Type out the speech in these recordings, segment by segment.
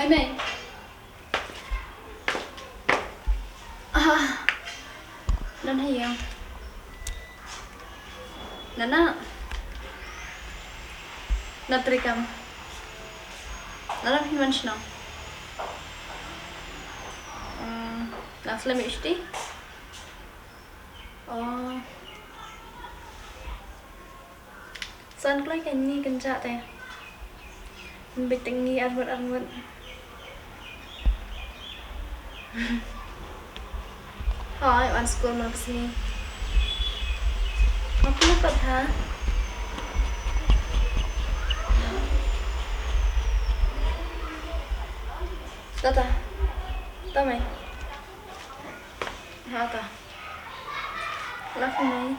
Mày Nên hay gì không? Nana Natrikam Nana Himanshna Naslam ishti San klay kanyi kencak teh Bitingi armut Hỏi bạn school mà gì? Nó không có hả? Đó ta? Đó mày? Hả ta? Nó không mấy?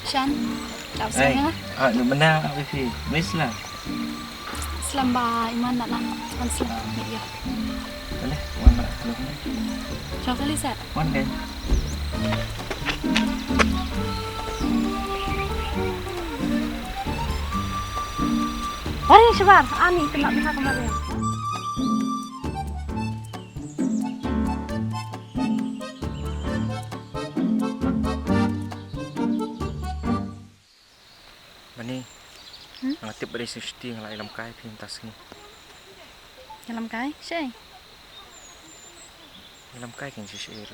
Shan, đọc xem nhé. Được bên nào vậy thì mấy là Selamba iman nak kan selam ya. boleh warna belum Coba lihat. one day Hai Syabal, Ani kena pihak kemarin. Mani ngatip dari susti ngalai lam kai pintas ni Dalam kai, sih. lam kai kan si share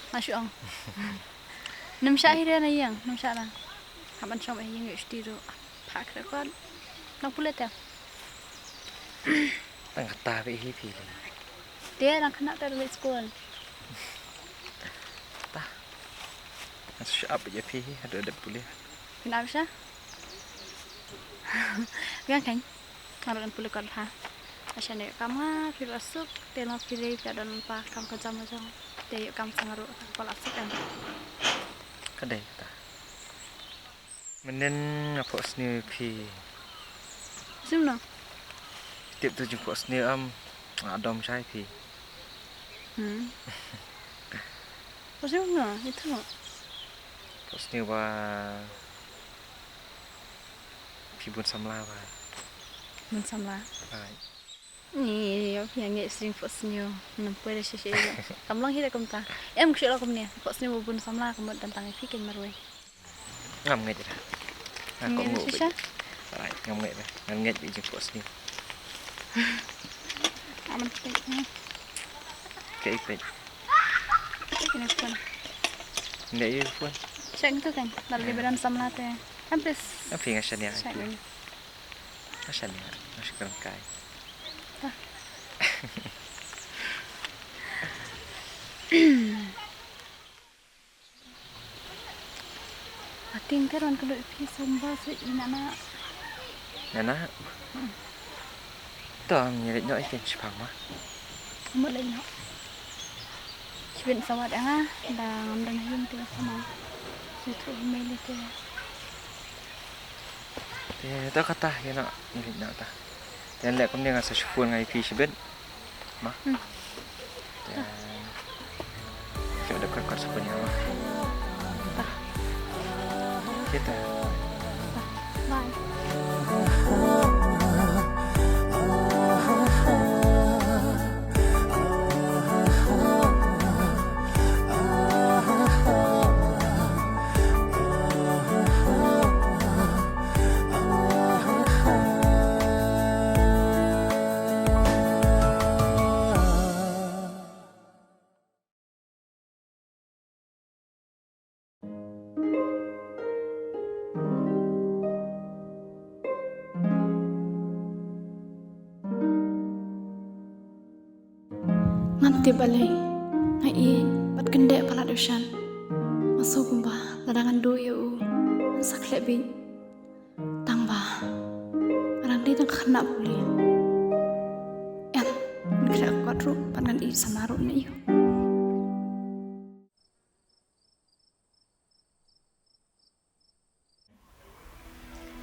Masuk ang. Nam syahir na yang, nam syara. Haban syam yang susti tu. Pak rekod. Nak pulet ya. tang kata be hi pi le Dia nak kena dari sekolah. tah Syab je pi ada boleh Kenapa sih? Gan kan? Kalau pulet kod ha. Asyik nak kamu filosof, tengok kiri keadaan apa kamu kerja macam, tengok kamu sangat kepala asik kan? kadai ta menen apa sni pi Semua. tip tu jumpa sni adom sai pi Semua itu. sni wa pi bun samla wa Mensamlah. ai Ni, yang ni sering fosnya, nampak ada sih. Kamu lang hira kamu ta? Em kusik lah kamu ni. Fosnya bubun samlah kamu tentang fikir marwai. ngam ngai dah aku Ngam mau sisa? ai ngam ngai di jumpa sni Aman fikir. kai kai Ini pun. ngai yu pun Saya itu kan, dari badan samlah teh. Hampir. apa yang asyik Saya ini. asyik masih kurang kai Ating teron kalau pi samba se inana. Nana Tao nhìn nhõi cái chụp hàng mà. Một lên nó. Chuyện sau đó là ngắm đằng hiên từ sama. Sự thôi mê lên từ. Thế tao kata cái nó nhìn nhõi ta. Thế lại cũng nên là sẽ chụp ngày phi sẽ biết mà. Kita dekat sebenarnya mah. Kita. Bye. Nganti balai ngai bat kendek pala dosan masuk kumba ladangan do ya u sakle bin tangba orang dia tang kena puli yan kira kuat ru pangan i samaru na iyo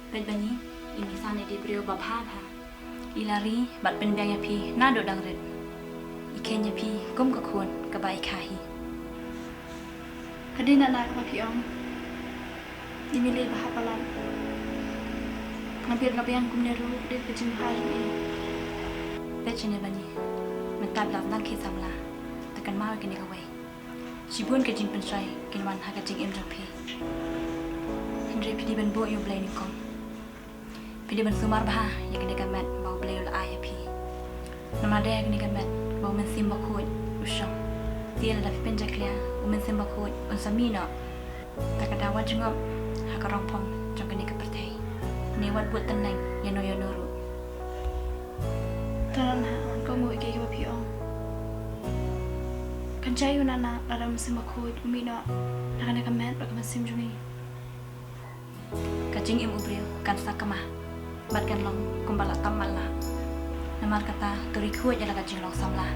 เป็นแบบนี้อีมีซานในดีเปรียวบาพาค่ะอีลารีบัดเป็นแบงยาพีหน้าโดดดังเร็ดอีเคนยาพีก้มกับควรกับใบคาฮี kadi nak nak ma piong dimilih bahapalan ngapir ngapian kumneru de kejim hai ni แต่ชนบันนี้มันตัดหลับนักเคสำลาแต่กันมากันนี่ก็ไว้ชิบุนกับจินเป็นใจกินวันหากับจิงเอ็มจังพีฮินรีพีดีเป็นโบอยู่เบลนิกองพีดีเป็นสุมารบ้าอยากกันนี่กันแมทเบาเบลละอายพีน้ำมาแดงนี่กันแมทเบามันซิมบักโคดอุชงเตียนระดับเป็นจักรยานอุมันซิมบักโคดอุนสามีเนาะแต่กระดาวันจึงอบหากรองพงจังกันนี่กับประเทศในวัดบุตรตันแหน่งยานอยโนรุ tanan ha ko mo ikay ma piong kan jayu nana ladam sim bakhoy umino nakana kamet bag masim juni กะจิงอิมอุบริวกันสักกะมาบัดกันลองกุมบาละตัมมันละนามารกะตาตุริคุยยะละกะจิงลองซัมละ